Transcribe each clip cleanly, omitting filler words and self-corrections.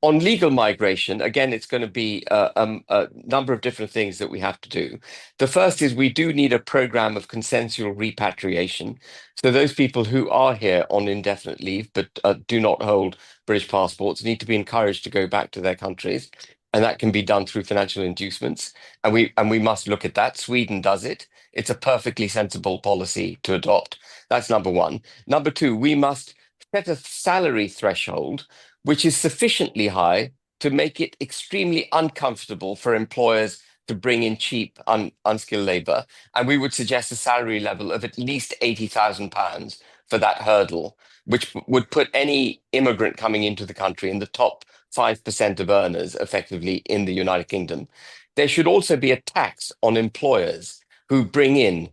On legal migration, again, it's going to be a number of different things that we have to do. The first is we do need a program of consensual repatriation. So those people who are here on indefinite leave but do not hold British passports need to be encouraged to go back to their countries, and that can be done through financial inducements. And we must look at that. Sweden does it. It's a perfectly sensible policy to adopt. That's number one. Number two, we must set a salary threshold which is sufficiently high to make it extremely uncomfortable for employers to bring in cheap, unskilled labor. And we would suggest a salary level of at least £80,000 for that hurdle, which would put any immigrant coming into the country in the top 5% of earners effectively in the United Kingdom. There should also be a tax on employers who bring in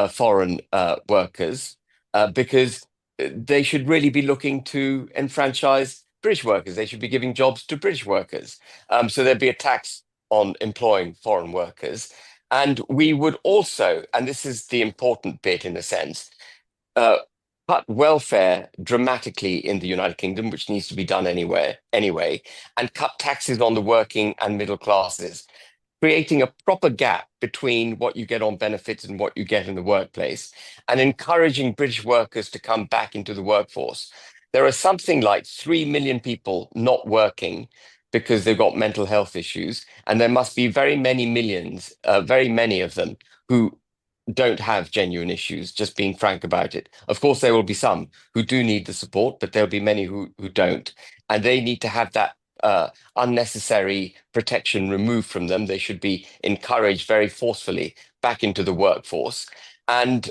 foreign workers because they should really be looking to enfranchise British workers. They should be giving jobs to British workers. So there'd be a tax on employing foreign workers. And we would also, and this is the important bit in a sense, uh, cut welfare dramatically in the United Kingdom, which needs to be done anyway, and cut taxes on the working and middle classes, creating a proper gap between what you get on benefits and what you get in the workplace, and encouraging British workers to come back into the workforce. There are something like 3 million people not working because they've got mental health issues, and there must be very many millions, very many of them, who don't have genuine issues, just being frank about it. Of course, there will be some who do need the support, but there'll be many who don't. And they need to have that unnecessary protection removed from them. They should be encouraged very forcefully back into the workforce. And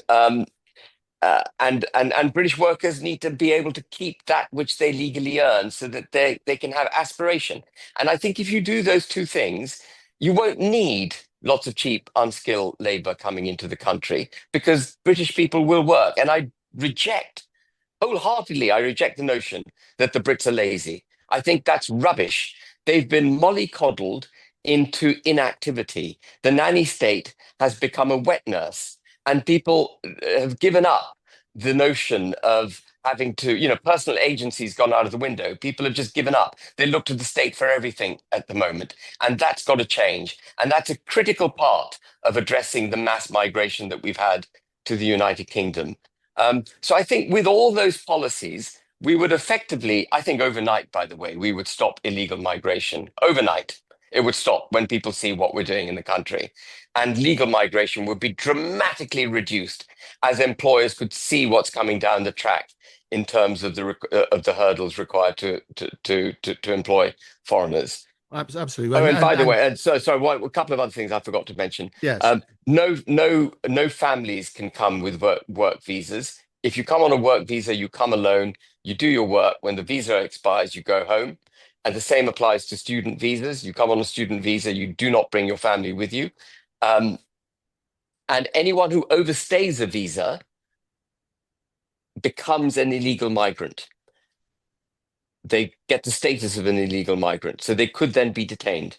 British workers need to be able to keep that which they legally earn so that they can have aspiration. And I think if you do those two things, you won't need lots of cheap, unskilled labor coming into the country because British people will work. And wholeheartedly, I reject the notion that the Brits are lazy. I think that's rubbish. They've been mollycoddled into inactivity. The nanny state has become a wet nurse, and people have given up the notion of having to, personal agency's gone out of the window. People have just given up. They look to the state for everything at the moment, and that's got to change. And that's a critical part of addressing the mass migration that we've had to the United Kingdom. So I think with all those policies, we would effectively, I think overnight, by the way, we would stop illegal migration. Overnight, it would stop when people see what we're doing in the country. And legal migration would be dramatically reduced as employers could see what's coming down the track in terms of the hurdles required to employ foreigners. Absolutely. Oh, and by the And way, and sorry, a couple of other things I forgot to mention. yes. No families can come with work visas. If you come on a work visa, you come alone. You do your work. When the visa expires, you go home. And the same applies to student visas. You come on a student visa, you do not bring your family with you. Um, and anyone who overstays a visa becomes an illegal migrant. They get the status of an illegal migrant, so they could then be detained.